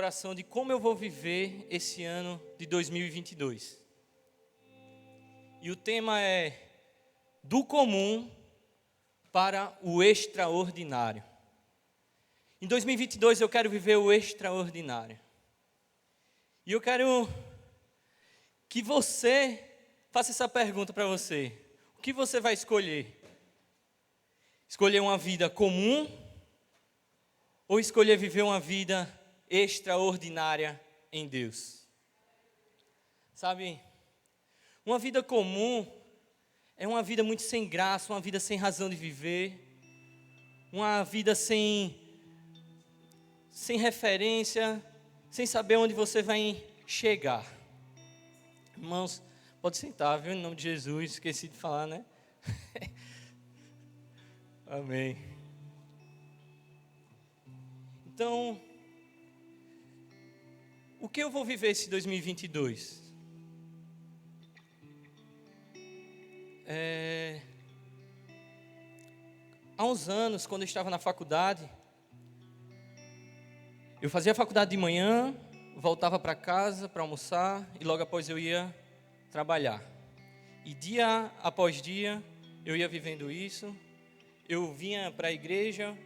oração de como eu vou viver esse ano de 2022. E o tema é do comum para o extraordinário. Em 2022 eu quero viver o extraordinário. E eu quero que você faça essa pergunta para você. O que você vai escolher? Escolher uma vida comum ou escolher viver uma vida extraordinária em Deus? Sabe, uma vida comum é uma vida muito sem graça, uma vida sem razão de viver, uma vida sem referência, sem saber onde você vai chegar. Irmãos, pode sentar, viu? Em nome de Jesus, esqueci de falar, né? Amém. Então, o que eu vou viver esse 2022? Há uns anos, quando eu estava na faculdade, eu fazia a faculdade de manhã, voltava para casa para almoçar e logo após eu ia trabalhar. E dia após dia eu ia vivendo isso. Eu vinha para a igreja,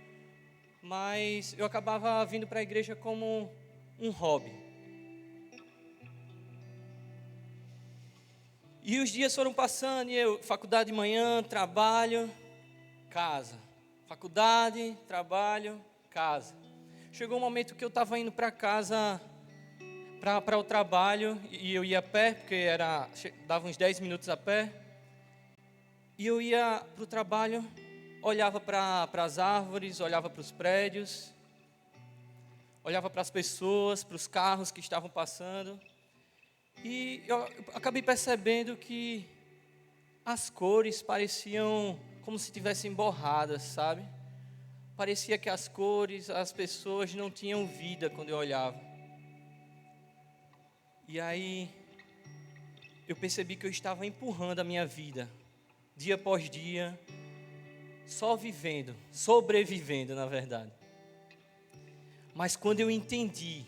mas eu acabava vindo para a igreja como um hobby. E os dias foram passando, e eu, faculdade de manhã, trabalho, casa. Faculdade, trabalho, casa. Chegou um momento que eu estava indo para casa, para o trabalho, e eu ia a pé, porque dava uns 10 minutos a pé. E eu ia para o trabalho, olhava para as árvores, olhava para os prédios, olhava para as pessoas, para os carros que estavam passando. E eu acabei percebendo que as cores pareciam como se tivessem borradas, sabe? Parecia que as cores, as pessoas não tinham vida quando eu olhava. E aí eu percebi que eu estava empurrando a minha vida, dia após dia, só vivendo, sobrevivendo, na verdade. Mas quando eu entendi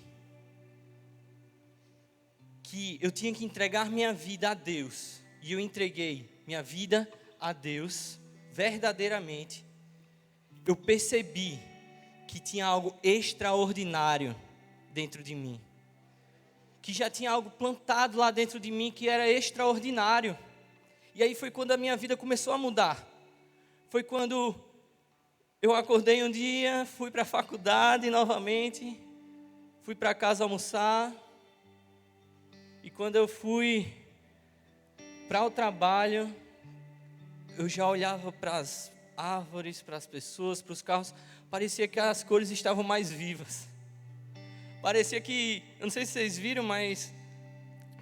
que eu tinha que entregar minha vida a Deus, e eu entreguei minha vida a Deus, verdadeiramente, eu percebi que tinha algo extraordinário dentro de mim. Que já tinha algo plantado lá dentro de mim que era extraordinário. E aí foi quando a minha vida começou a mudar. Foi quando eu acordei um dia, fui para a faculdade novamente, fui para casa almoçar. E quando eu fui para o trabalho, eu já olhava para as árvores, para as pessoas, para os carros. Parecia que as cores estavam mais vivas. Parecia que, eu não sei se vocês viram, mas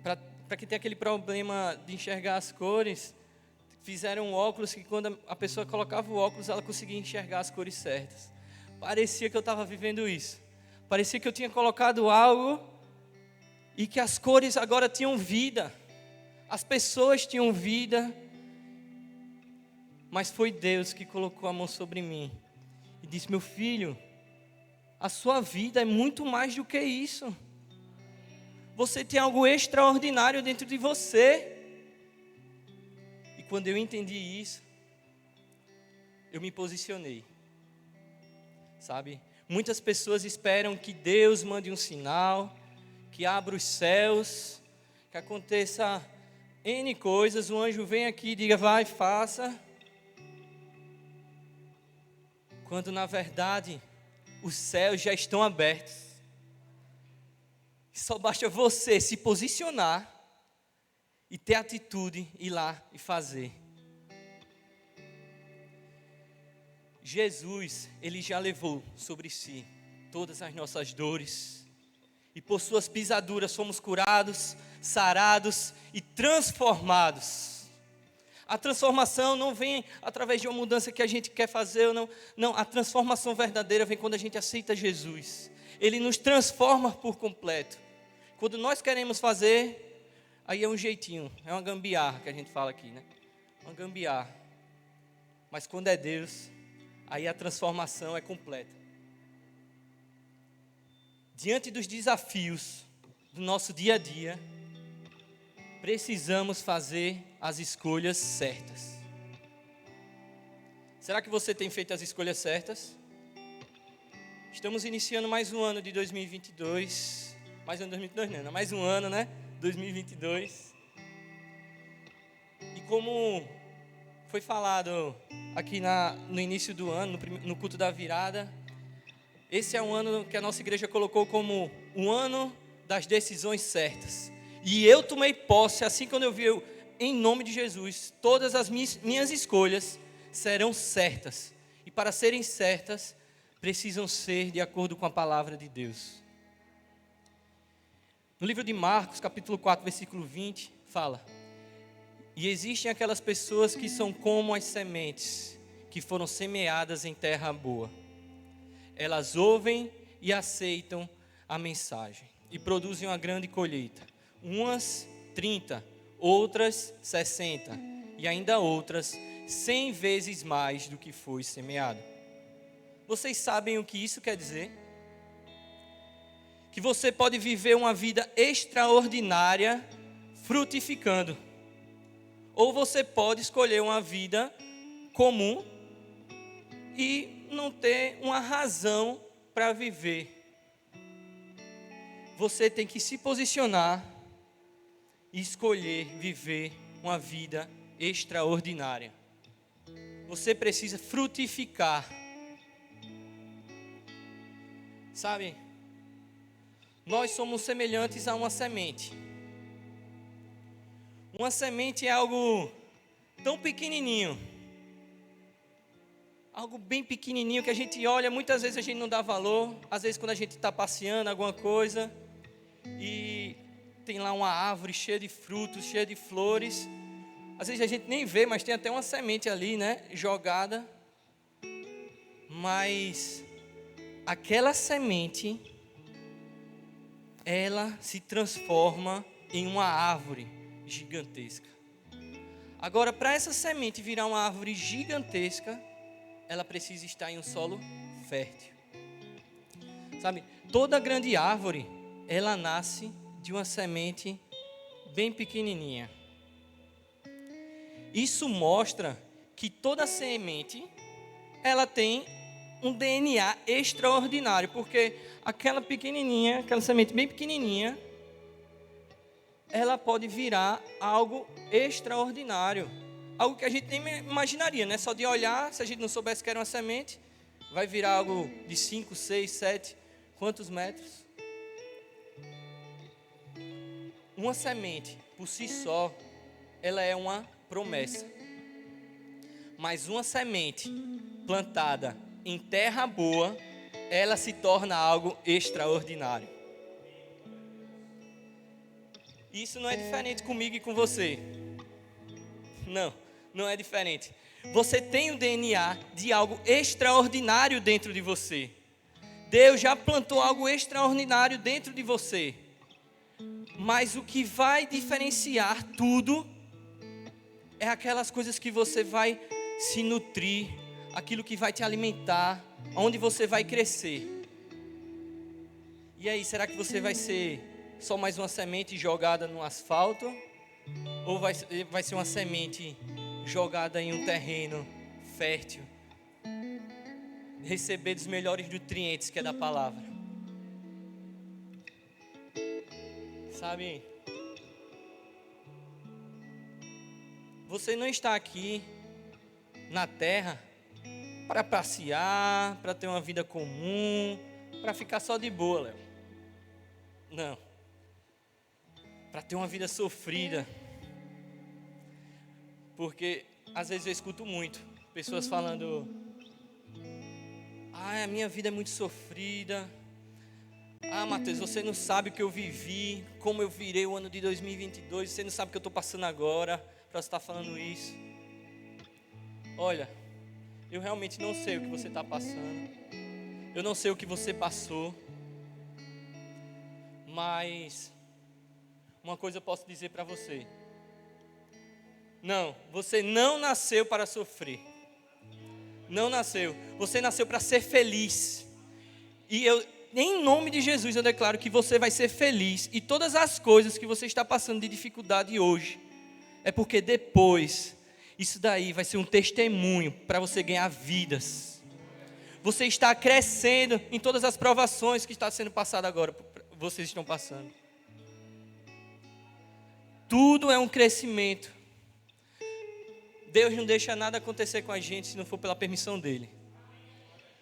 para quem tem aquele problema de enxergar as cores, fizeram um óculos que quando a pessoa colocava o óculos, ela conseguia enxergar as cores certas. Parecia que eu estava vivendo isso. Parecia que eu tinha colocado algo e que as cores agora tinham vida. As pessoas tinham vida. Mas foi Deus que colocou a mão sobre mim e disse: meu filho, a sua vida é muito mais do que isso. Você tem algo extraordinário dentro de você. E quando eu entendi isso, eu me posicionei. Sabe? Muitas pessoas esperam que Deus mande um sinal, que abra os céus, que aconteça N coisas, o anjo vem aqui e diga: vai, faça. Quando na verdade os céus já estão abertos. Só basta você se posicionar e ter atitude, ir lá e fazer. Jesus, Ele já levou sobre si todas as nossas dores. E por suas pisaduras fomos curados, sarados e transformados. A transformação não vem através de uma mudança que a gente quer fazer ou não. Não, a transformação verdadeira vem quando a gente aceita Jesus. Ele nos transforma por completo. Quando nós queremos fazer, aí é um jeitinho, é uma gambiarra que a gente fala aqui, né? Uma gambiarra. Mas quando é Deus, aí a transformação é completa. diante dos desafios do nosso dia a dia, precisamos fazer as escolhas certas. Será que você tem feito as escolhas certas? Estamos iniciando mais um ano de 2022. Mais um ano de 2022 não, mais um ano, né? 2022. E como foi falado aqui no início do ano, no culto da virada, esse é um ano que a nossa igreja colocou como um ano das decisões certas. E eu tomei posse, assim quando eu vi, em nome de Jesus, todas as minhas escolhas serão certas. E para serem certas, precisam ser de acordo com a palavra de Deus. No livro de Marcos, capítulo 4, versículo 20, fala: e existem aquelas pessoas que são como as sementes que foram semeadas em terra boa. Elas ouvem e aceitam a mensagem e produzem uma grande colheita. Umas 30, outras 60 e ainda outras 100 vezes mais do que foi semeado. Vocês sabem o que isso quer dizer? Que você pode viver uma vida extraordinária frutificando. Ou você pode escolher uma vida comum e não ter uma razão para viver. Você tem que se posicionar e escolher viver uma vida extraordinária. Você precisa frutificar. Sabe? Nós somos semelhantes a uma semente. Uma semente é algo tão pequenininho. Algo bem pequenininho que a gente olha, muitas vezes a gente não dá valor. Às vezes quando a gente está passeando alguma coisa e tem lá uma árvore cheia de frutos, cheia de flores. Às vezes a gente nem vê, mas tem até uma semente ali, né, jogada. Mas aquela semente, ela se transforma em uma árvore gigantesca. Agora, para essa semente virar uma árvore gigantesca, ela precisa estar em um solo fértil. Sabe, toda grande árvore, ela nasce de uma semente bem pequenininha. Isso mostra que toda semente, ela tem um DNA extraordinário, porque aquela pequenininha, aquela semente bem pequenininha, ela pode virar algo extraordinário, algo que a gente nem imaginaria, né? Só de olhar, se a gente não soubesse que era uma semente, vai virar algo de 5, 6, 7, quantos metros? Uma semente, por si só, ela é uma promessa. Mas uma semente plantada em terra boa, ela se torna algo extraordinário. Isso não é diferente comigo e com você. Não é diferente. Você tem o DNA de algo extraordinário dentro de você. Deus já plantou algo extraordinário dentro de você. Mas o que vai diferenciar tudo é aquelas coisas que você vai se nutrir, aquilo que vai te alimentar, onde você vai crescer. E aí, será que você vai ser só mais uma semente jogada no asfalto? Ou vai ser uma semente jogada em um terreno fértil, receber dos melhores nutrientes que é da palavra? Sabe, você não está aqui na terra para passear, para ter uma vida comum, para ficar só de boa, Léo. Não. Para ter uma vida sofrida. Porque às vezes eu escuto muito pessoas falando: a minha vida é muito sofrida. Mateus, você não sabe o que eu vivi, como eu virei o ano de 2022, você não sabe o que eu estou passando agora, para você estar falando isso. Olha, eu realmente não sei o que você está passando, eu não sei o que você passou, mas uma coisa eu posso dizer para você: não, você não nasceu para sofrer, não nasceu, você nasceu para ser feliz. E em nome de Jesus, eu declaro que você vai ser feliz. E todas as coisas que você está passando de dificuldade hoje, é porque depois, isso daí vai ser um testemunho para você ganhar vidas. Você está crescendo em todas as provações que está sendo passado agora, vocês estão passando. Tudo é um crescimento. Deus não deixa nada acontecer com a gente se não for pela permissão dele.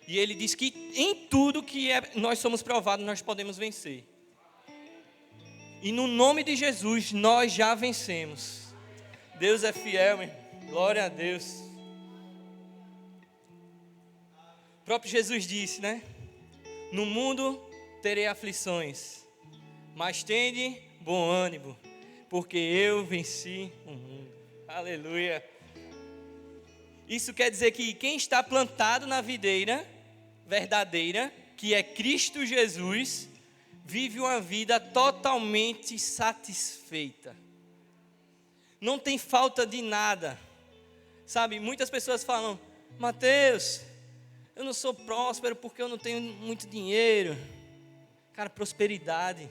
E ele diz que em tudo que nós somos provados, nós podemos vencer. E no nome de Jesus, nós já vencemos. Deus é fiel, meu irmão. Glória a Deus. O próprio Jesus disse, né? No mundo terei aflições, mas tende bom ânimo, porque eu venci o mundo. Aleluia. Isso quer dizer que quem está plantado na videira verdadeira, que é Cristo Jesus, vive uma vida totalmente satisfeita. Não tem falta de nada. Sabe, muitas pessoas falam: Mateus, eu não sou próspero porque eu não tenho muito dinheiro. Cara, prosperidade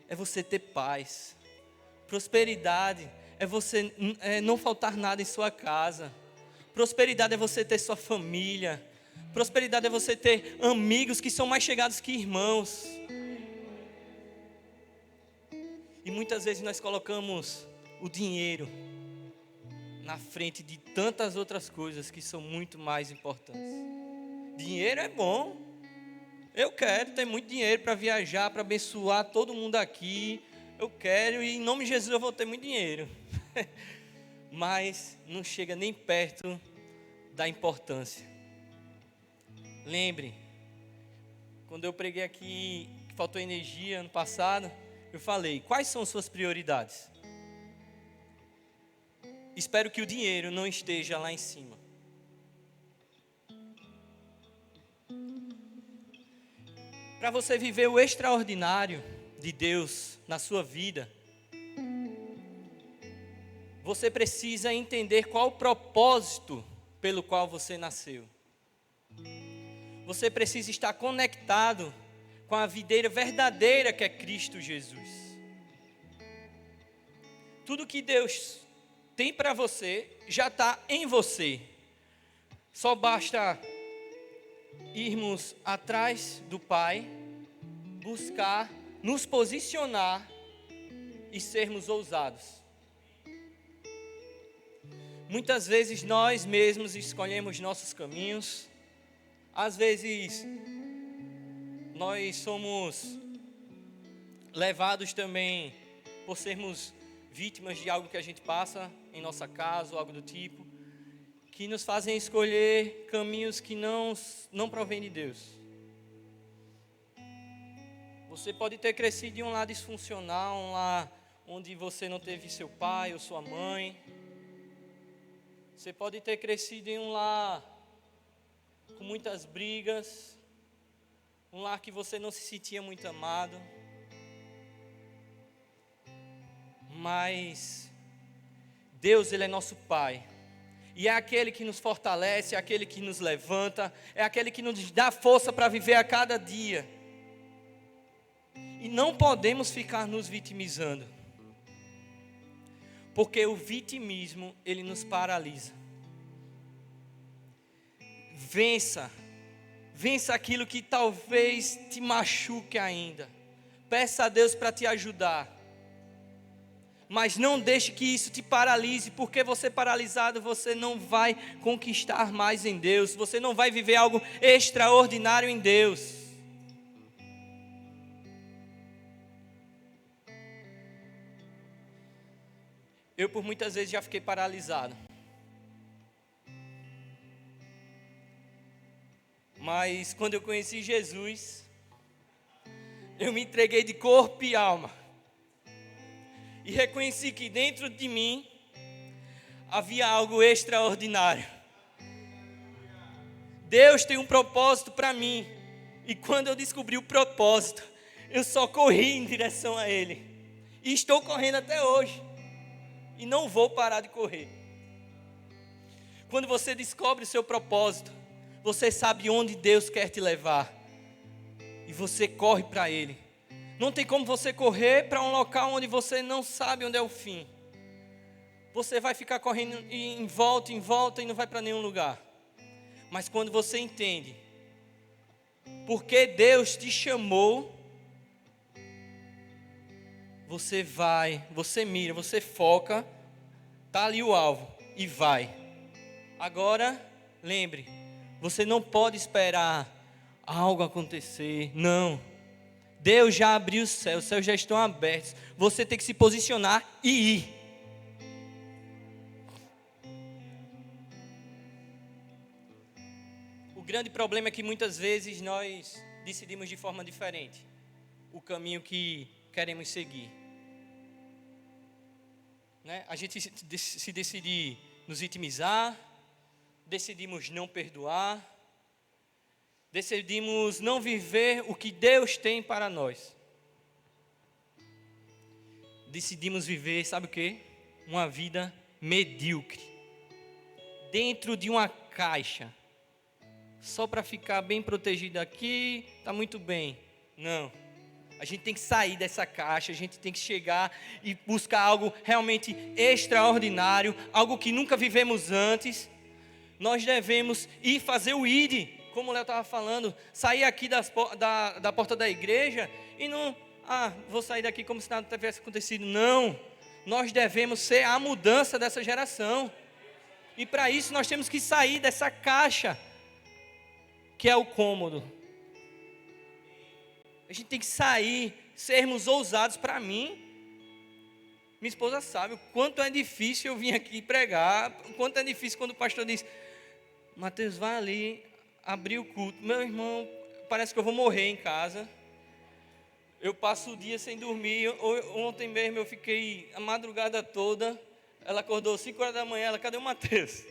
é você ter paz. Prosperidade é você não faltar nada em sua casa. Prosperidade é você ter sua família. Prosperidade é você ter amigos que são mais chegados que irmãos. E muitas vezes nós colocamos o dinheiro na frente de tantas outras coisas que são muito mais importantes. Dinheiro é bom. Eu quero ter muito dinheiro para viajar, para abençoar todo mundo aqui. Eu quero, e em nome de Jesus eu vou ter muito dinheiro. Mas não chega nem perto da importância. Lembre, quando eu preguei aqui que faltou energia ano passado, eu falei: quais são suas prioridades? Espero que o dinheiro não esteja lá em cima. Para você viver o extraordinário de Deus na sua vida, você precisa entender qual o propósito pelo qual você nasceu. Você precisa estar conectado com a videira verdadeira que é Cristo Jesus. Tudo que Deus tem para você já está em você. Só basta irmos atrás do Pai, buscar, nos posicionar e sermos ousados. Muitas vezes nós mesmos escolhemos nossos caminhos. Às vezes nós somos levados também por sermos vítimas de algo que a gente passa em nossa casa ou algo do tipo, que nos fazem escolher caminhos que não provêm de Deus. Você pode ter crescido em um lar disfuncional, um lar onde você não teve seu pai ou sua mãe. Você pode ter crescido em um lar com muitas brigas, um lar que você não se sentia muito amado. Mas Deus, Ele é nosso Pai. E é aquele que nos fortalece, é aquele que nos levanta, é aquele que nos dá força para viver a cada dia. E não podemos ficar nos vitimizando. Porque o vitimismo, ele nos paralisa. Vença aquilo que talvez te machuque ainda. Peça a Deus para te ajudar. Mas não deixe que isso te paralise, porque você paralisado, você não vai conquistar mais em Deus. Você não vai viver algo extraordinário em Deus. Eu por muitas vezes já fiquei paralisado. Mas quando eu conheci Jesus, eu me entreguei de corpo e alma. E reconheci que dentro de mim havia algo extraordinário. Deus tem um propósito para mim. E quando eu descobri o propósito, eu só corri em direção a Ele. E estou correndo até hoje. E não vou parar de correr. Quando você descobre o seu propósito, você sabe onde Deus quer te levar. e você corre para Ele. Não tem como você correr para um local onde você não sabe onde é o fim. Você vai ficar correndo em volta e não vai para nenhum lugar. Mas quando você entende porque Deus te chamou, você vai, você mira, você foca, tá ali o alvo e vai. Agora, lembre, você não pode esperar algo acontecer, não. Deus já abriu os céus já estão abertos. Você tem que se posicionar e ir. O grande problema é que muitas vezes nós decidimos de forma diferente o caminho que queremos seguir. Né? A gente se decide nos vitimizar, decidimos não perdoar, decidimos não viver o que Deus tem para nós. Decidimos viver, sabe o quê? Uma vida medíocre, dentro de uma caixa, só para ficar bem protegido aqui, está muito bem. Não, a gente tem que sair dessa caixa, a gente tem que chegar e buscar algo realmente extraordinário, algo que nunca vivemos antes. Nós devemos ir fazer o ID, como o Léo estava falando, sair aqui da porta da igreja e não, vou sair daqui como se nada tivesse acontecido. Não, nós devemos ser a mudança dessa geração. E para isso nós temos que sair dessa caixa, que é o cômodo. A gente tem que sair, sermos ousados. Para mim, minha esposa sabe o quanto é difícil eu vir aqui pregar, o quanto é difícil quando o pastor diz: Mateus, vai ali, abrir o culto. Meu irmão, parece que eu vou morrer em casa. Eu passo o dia sem dormir. Ontem mesmo eu fiquei a madrugada toda. Ela acordou 5 horas da manhã, ela: cadê o Mateus?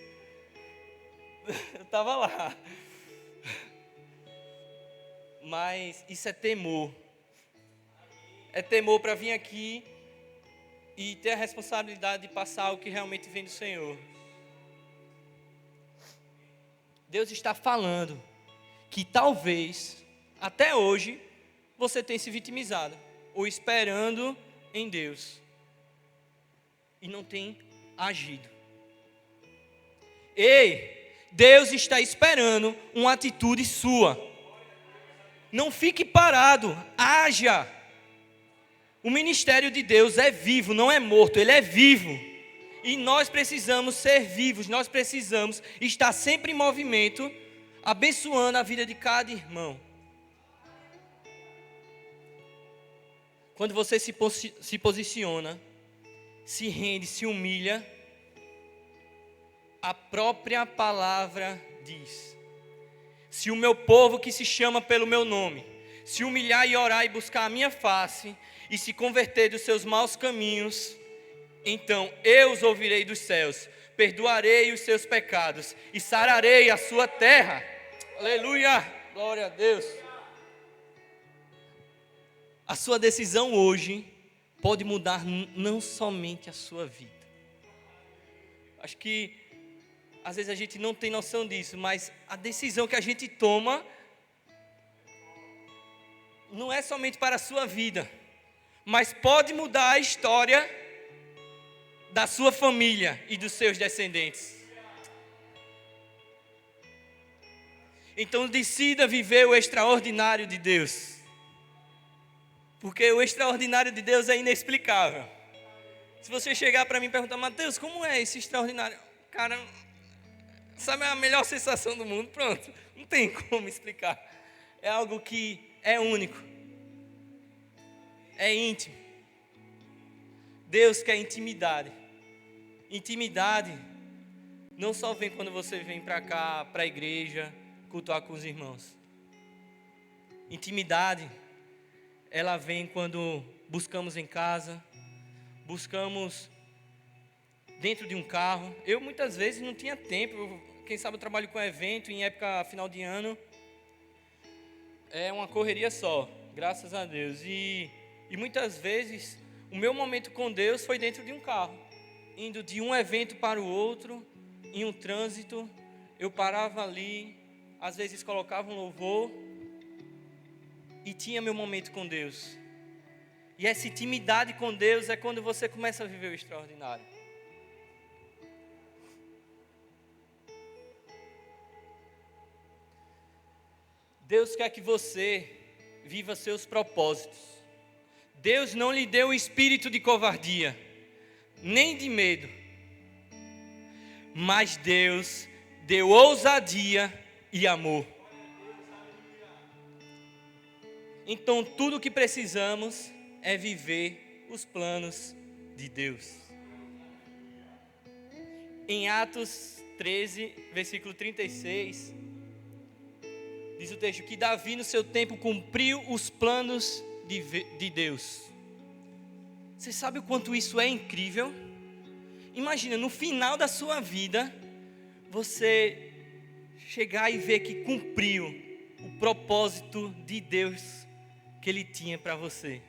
Eu estava lá. Mas isso é temor. É temor para vir aqui e ter a responsabilidade de passar o que realmente vem do Senhor. Deus está falando que talvez, até hoje, você tenha se vitimizado, ou esperando em Deus, e não tem agido. Ei, Deus está esperando uma atitude sua. Não fique parado, haja. O ministério de Deus é vivo, não é morto, ele é vivo. E nós precisamos ser vivos, nós precisamos estar sempre em movimento, abençoando a vida de cada irmão. Quando você se posiciona, se rende, se humilha, a própria palavra diz: se o meu povo que se chama pelo meu nome, se humilhar e orar e buscar a minha face, e se converter dos seus maus caminhos, então eu os ouvirei dos céus, perdoarei os seus pecados e sararei a sua terra. Aleluia, glória a Deus. A sua decisão hoje pode mudar não somente a sua vida. Acho que às vezes a gente não tem noção disso, mas a decisão que a gente toma não é somente para a sua vida, mas pode mudar a história da sua família e dos seus descendentes. Então decida viver o extraordinário de Deus, porque o extraordinário de Deus é inexplicável. Se você chegar para mim e perguntar: Mateus, como é esse extraordinário? Cara, sabe a melhor sensação do mundo? Pronto, não tem como explicar. É algo que é único, é íntimo. Deus quer intimidade. Intimidade não só vem quando você vem para cá, para a igreja, cultuar com os irmãos. Intimidade, ela vem quando buscamos em casa, buscamos dentro de um carro. Eu muitas vezes não tinha tempo. Quem sabe eu trabalho com evento em época final de ano. É uma correria só, graças a Deus. E muitas vezes o meu momento com Deus foi dentro de um carro, indo de um evento para o outro, em um trânsito. Eu parava ali, às vezes colocava um louvor e tinha meu momento com Deus. E essa intimidade com Deus é quando você começa a viver o extraordinário. Deus quer que você viva seus propósitos. Deus não lhe deu o espírito de covardia, nem de medo. Mas Deus deu ousadia e amor. Então tudo o que precisamos é viver os planos de Deus. Em Atos 13, versículo 36, diz o texto que Davi no seu tempo cumpriu os planos de Deus. Você sabe o quanto isso é incrível? Imagina, no final da sua vida, você chegar e ver que cumpriu o propósito de Deus que Ele tinha para você.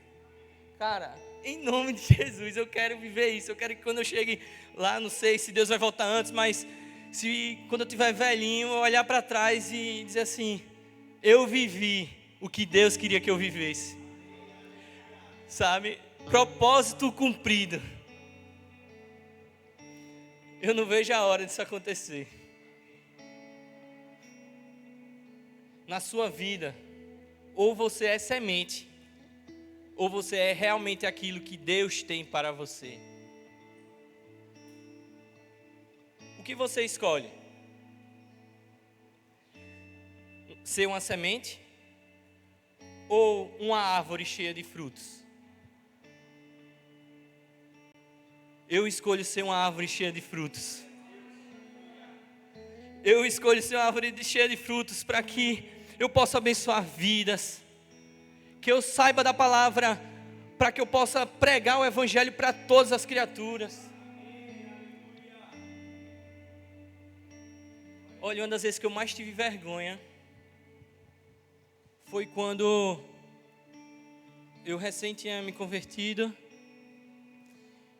Cara, em nome de Jesus, eu quero viver isso. Eu quero que quando eu chegue lá, não sei se Deus vai voltar antes, mas se quando eu estiver velhinho, eu olhar para trás e dizer assim: eu vivi o que Deus queria que eu vivesse. Sabe? Propósito cumprido. Eu não vejo a hora disso acontecer. Na sua vida, ou você é semente, ou você é realmente aquilo que Deus tem para você. O que você escolhe? Ser uma semente ou uma árvore cheia de frutos? Eu escolho ser uma árvore cheia de frutos. Eu escolho ser uma árvore cheia de frutos para que eu possa abençoar vidas, que eu saiba da palavra, para que eu possa pregar o evangelho para todas as criaturas. Olha, uma das vezes que eu mais tive vergonha foi quando eu recém tinha me convertido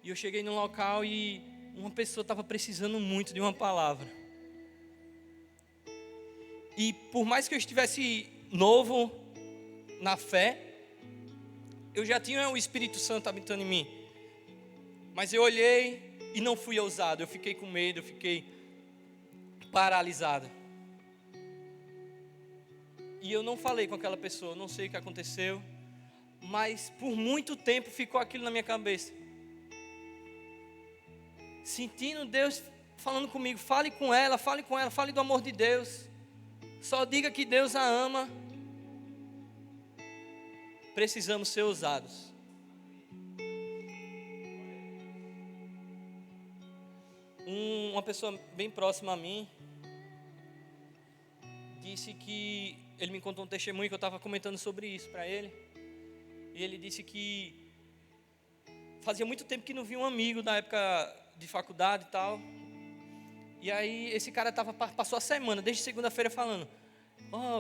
e eu cheguei num local e uma pessoa estava precisando muito de uma palavra. E por mais que eu estivesse novo na fé, eu já tinha o Espírito Santo habitando em mim. Mas eu olhei e não fui ousado, eu fiquei com medo, eu fiquei paralisado. E eu não falei com aquela pessoa, não sei o que aconteceu, mas por muito tempo ficou aquilo na minha cabeça. Sentindo Deus falando comigo, fale com ela, fale do amor de Deus. Só diga que Deus a ama. Precisamos ser ousados. Uma pessoa bem próxima a mim disse que ele me contou um testemunho que eu estava comentando sobre isso para ele. E ele disse que fazia muito tempo que não via um amigo da época de faculdade e tal. E aí esse cara passou a semana, desde segunda-feira, falando: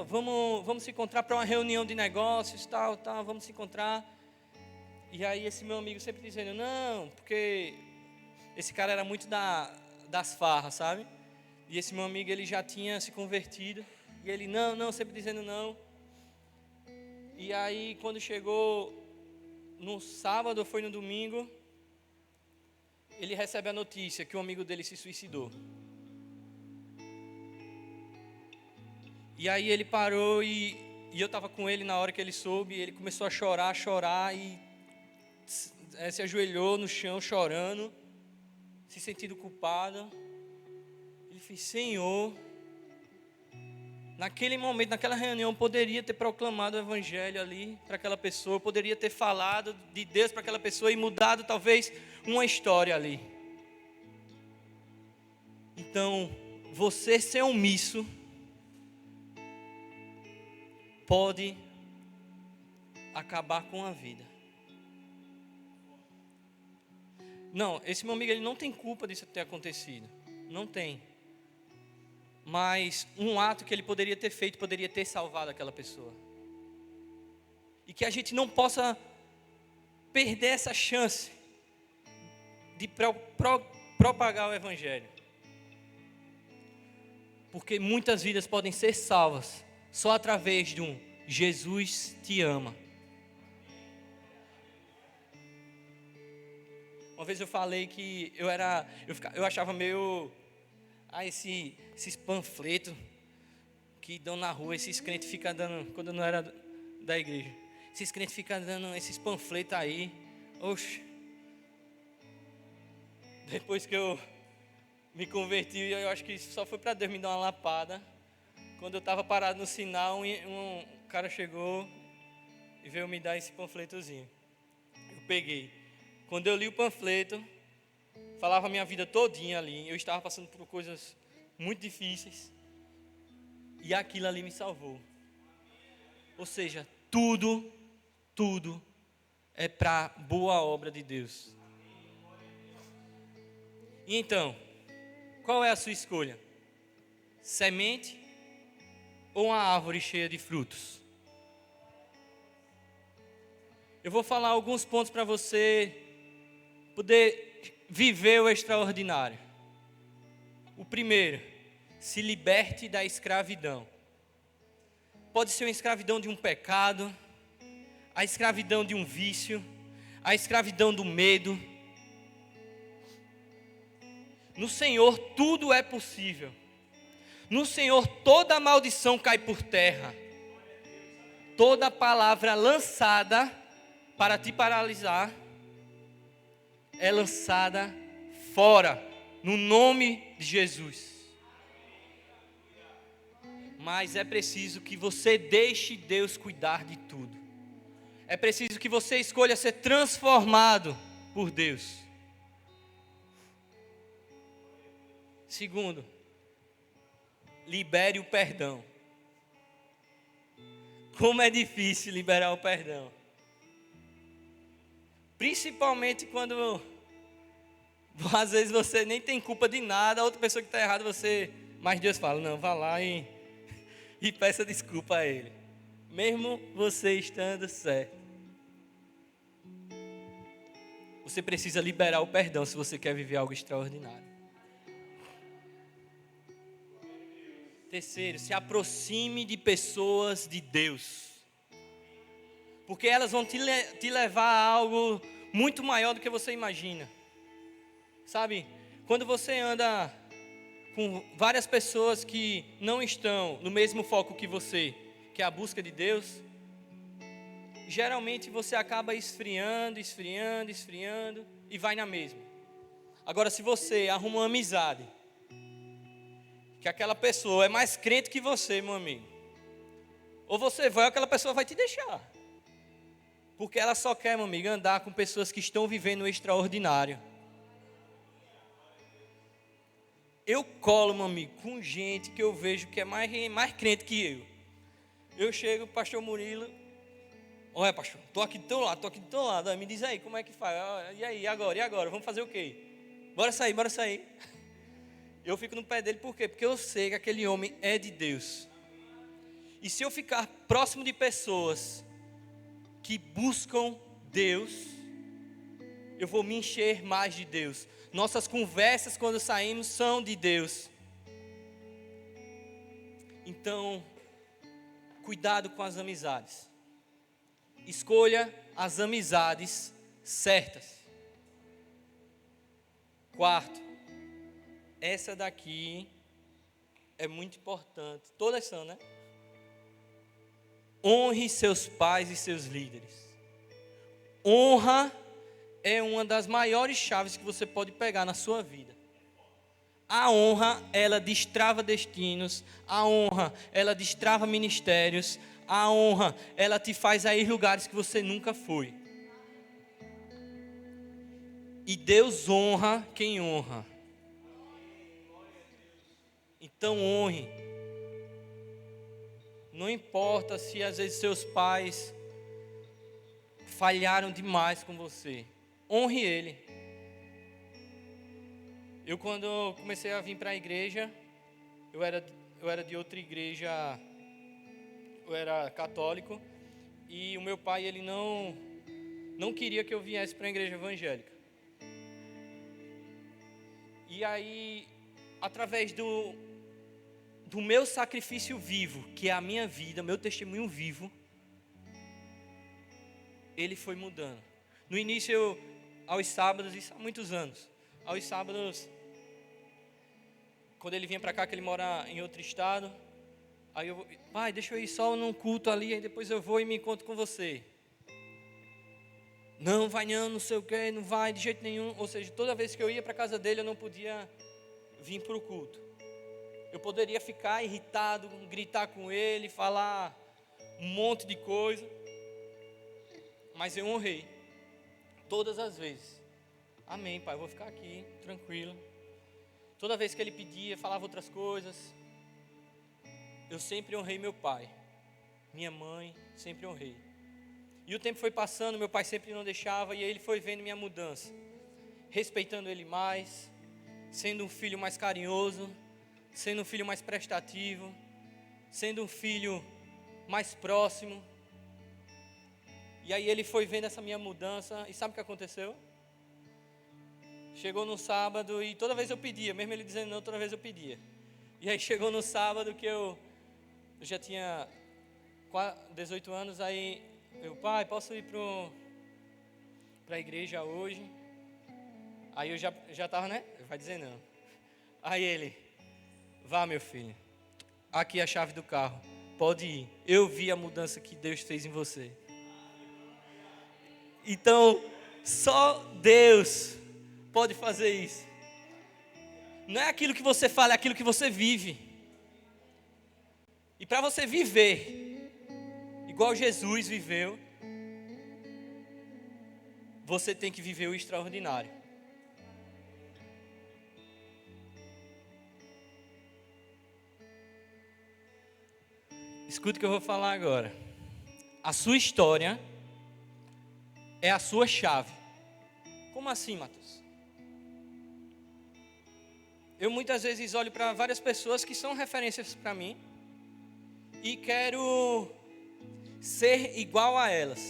vamos se encontrar para uma reunião de negócios, tal, vamos se encontrar. E aí esse meu amigo sempre dizendo: não, porque esse cara era muito das farras, sabe? E esse meu amigo, ele já tinha se convertido. E ele, não, sempre dizendo não. E aí quando chegou no sábado, ou foi no domingo, ele recebe a notícia que um amigo dele se suicidou. E aí ele parou e eu estava com ele na hora que ele soube. E ele começou a chorar e se ajoelhou no chão chorando, se sentindo culpado. Ele fez: Senhor, naquele momento, naquela reunião, eu poderia ter proclamado o evangelho ali para aquela pessoa, eu poderia ter falado de Deus para aquela pessoa e mudado talvez uma história ali. Então, você ser omisso pode acabar com a vida. Não, esse meu amigo, ele não tem culpa disso ter acontecido. Não tem. Mas um ato que ele poderia ter feito, poderia ter salvado aquela pessoa. E que a gente não possa perder essa chance de propagar o evangelho. Porque muitas vidas podem ser salvas só através de um Jesus te ama. Uma vez eu falei que eu achava meio... esses panfletos que dão na rua, esses crentes ficam dando, quando eu não era da igreja, esses crentes ficam dando esses panfletos aí. Oxe. Depois que eu me converti, eu acho que só foi para Deus me dar uma lapada. Quando eu estava parado no sinal, um cara chegou e veio me dar esse panfletozinho. Eu peguei. Quando eu li o panfleto, falava a minha vida todinha ali. Eu estava passando por coisas muito difíceis. E aquilo ali me salvou. Ou seja, tudo é para boa obra de Deus. E então, qual é a sua escolha? Semente ou uma árvore cheia de frutos? Eu vou falar alguns pontos para você poder viver o extraordinário. O primeiro, se liberte da escravidão. Pode ser uma escravidão de um pecado, a escravidão de um vício, a escravidão do medo. No Senhor tudo é possível. No Senhor toda maldição cai por terra. Toda palavra lançada para te paralisar é lançada fora, no nome de Jesus. Mas é preciso que você deixe Deus cuidar de tudo. É preciso que você escolha ser transformado por Deus. Segundo, libere o perdão. Como é difícil liberar o perdão. Principalmente quando às vezes você nem tem culpa de nada, a outra pessoa que está errada, mas Deus fala, não, vá lá e peça desculpa a Ele. Mesmo você estando certo. Você precisa liberar o perdão se você quer viver algo extraordinário. Terceiro, se aproxime de pessoas de Deus. Porque elas vão te levar a algo muito maior do que você imagina. Sabe, quando você anda com várias pessoas que não estão no mesmo foco que você, que é a busca de Deus, geralmente você acaba esfriando e vai na mesma. Agora, se você arruma uma amizade, que aquela pessoa é mais crente que você, meu amigo, ou você vai ou aquela pessoa vai te deixar. Porque ela só quer, meu amigo, andar com pessoas que estão vivendo o extraordinário. Eu colo, meu amigo, com gente que eu vejo que é mais crente que eu. Eu chego, pastor Murilo, olha pastor, estou aqui do teu lado, me diz aí, como é que faz? E aí, agora, vamos fazer o quê? Bora sair. Eu fico no pé dele, por quê? Porque eu sei que aquele homem é de Deus. E se eu ficar próximo de pessoas que buscam Deus, eu vou me encher mais de Deus. Nossas conversas quando saímos são de Deus. Então, cuidado com as amizades. Escolha as amizades certas. Quarto, essa daqui é muito importante. Todas são, né? Honre seus pais e seus líderes. Honra é uma das maiores chaves que você pode pegar na sua vida. A honra, ela destrava destinos. A honra, ela destrava ministérios. A honra, ela te faz ir a lugares que você nunca foi. E Deus honra quem honra. Então honre. Não importa se às vezes seus pais falharam demais com você. Honre ele. Eu quando comecei a vir para a igreja, eu era de outra igreja, eu era católico, e o meu pai ele não queria que eu viesse para a igreja evangélica. E aí, através do meu sacrifício vivo, que é a minha vida, meu testemunho vivo, ele foi mudando. No início, aos sábados, isso há muitos anos, aos sábados, quando ele vinha para cá, que ele mora em outro estado, aí eu, pai, deixa eu ir só num culto ali, aí depois eu vou e me encontro com você. Não vai não sei o que, não vai de jeito nenhum. Ou seja, toda vez que eu ia para a casa dele, eu não podia vir para o culto. Eu poderia ficar irritado, gritar com ele, falar um monte de coisa, mas eu honrei todas as vezes. Amém, pai, eu vou ficar aqui, tranquilo. Toda vez que ele pedia, falava outras coisas, eu sempre honrei meu pai, minha mãe, sempre honrei. E o tempo foi passando, meu pai sempre não deixava, e ele foi vendo minha mudança, respeitando ele mais, sendo um filho mais carinhoso, sendo um filho mais prestativo, sendo um filho mais próximo. E aí ele foi vendo essa minha mudança, e sabe o que aconteceu? Chegou no sábado e toda vez eu pedia, mesmo ele dizendo não, toda vez eu pedia. E aí chegou no sábado que eu já tinha 18 anos, aí eu, pai, posso ir para a igreja hoje? Aí eu já estava, né? Vai dizer não. Aí ele, vá meu filho, aqui é a chave do carro, pode ir. Eu vi a mudança que Deus fez em você. Então, só Deus pode fazer isso. Não é aquilo que você fala, é aquilo que você vive. E para você viver igual Jesus viveu, você tem que viver o extraordinário. Escuta o que eu vou falar agora. A sua história é a sua chave. Como assim, Matheus? Eu muitas vezes olho para várias pessoas que são referências para mim e quero ser igual a elas.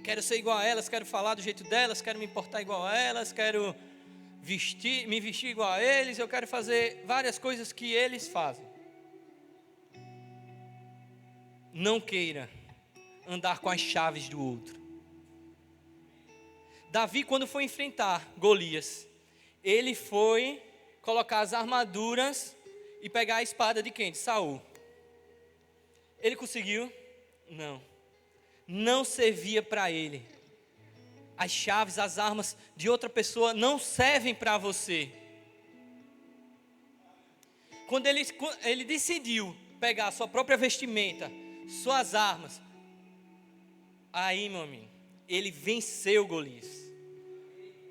Quero ser igual a elas, quero falar do jeito delas, quero me importar igual a elas, quero me vestir igual a eles, eu quero fazer várias coisas que eles fazem. Não queira andar com as chaves do outro. Davi, quando foi enfrentar Golias, ele foi colocar as armaduras e pegar a espada de quem? De Saul. Ele conseguiu? Não. Não servia para ele. As chaves, as armas de outra pessoa não servem para você. Quando ele decidiu pegar a sua própria vestimenta, suas armas, aí, meu amigo, ele venceu Golias.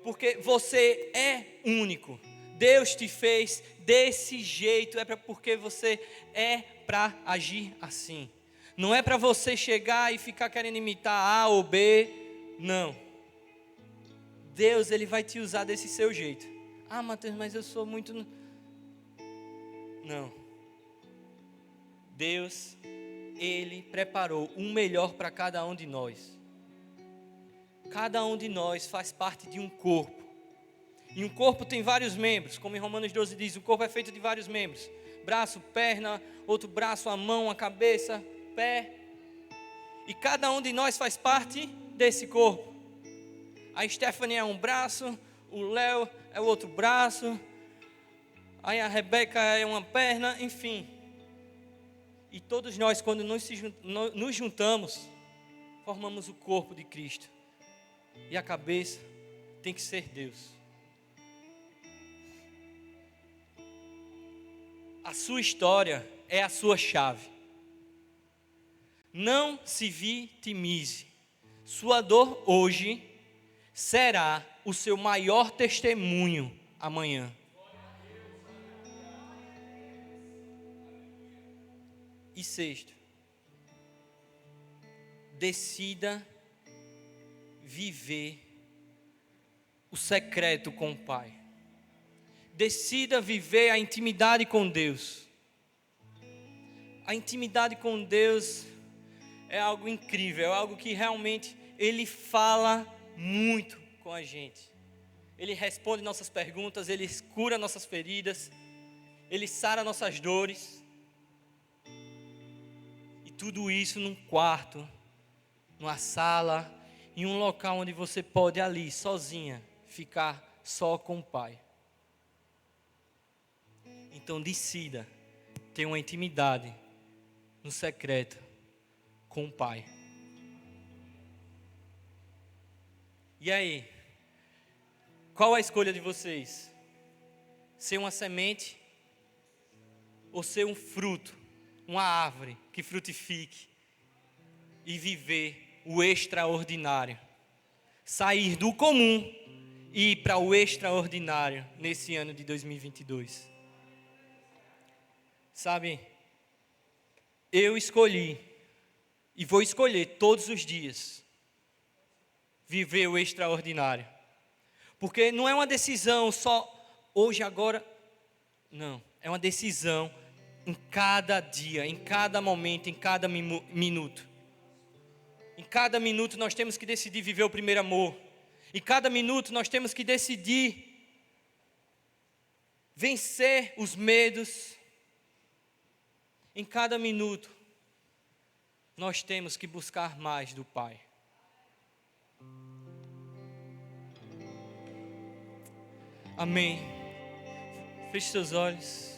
Porque você é único. Deus te fez desse jeito, porque você é para agir assim. Não é para você chegar e ficar querendo imitar A ou B, não. Deus, Ele vai te usar desse seu jeito. Ah, Matheus, mas eu sou muito... Não. Deus, Ele preparou o melhor para cada um de nós. Cada um de nós faz parte de um corpo. E um corpo tem vários membros, como em Romanos 12 diz, o corpo é feito de vários membros. Braço, perna, outro braço, a mão, a cabeça, pé. E cada um de nós faz parte desse corpo. A Stephanie é um braço, o Léo é o outro braço, aí a Rebeca é uma perna, enfim. E todos nós, quando nos juntamos, formamos o corpo de Cristo. E a cabeça tem que ser Deus. A sua história é a sua chave. Não se vitimize. Sua dor hoje será o seu maior testemunho amanhã. E sexto, decida viver o secreto com o Pai. Decida viver a intimidade com Deus. A intimidade com Deus é algo incrível, é algo que realmente Ele fala muito com a gente. Ele responde nossas perguntas, Ele cura nossas feridas, Ele sara nossas dores. E tudo isso num quarto numa sala, em um local onde você pode ali, sozinha, ficar só com o Pai. Então decida ter uma intimidade no secreto com o Pai. E aí? Qual a escolha de vocês? Ser uma semente ou ser um fruto, uma árvore que frutifique e viver o extraordinário? Sair do comum e ir para o extraordinário nesse ano de 2022. Sabe, eu escolhi e vou escolher todos os dias viver o extraordinário. Porque não é uma decisão só hoje, agora. Não, é uma decisão em cada dia, em cada momento, em cada minuto. Em cada minuto nós temos que decidir viver o primeiro amor. Em cada minuto nós temos que decidir vencer os medos. Em cada minuto nós temos que buscar mais do Pai. Amém. Feche seus olhos.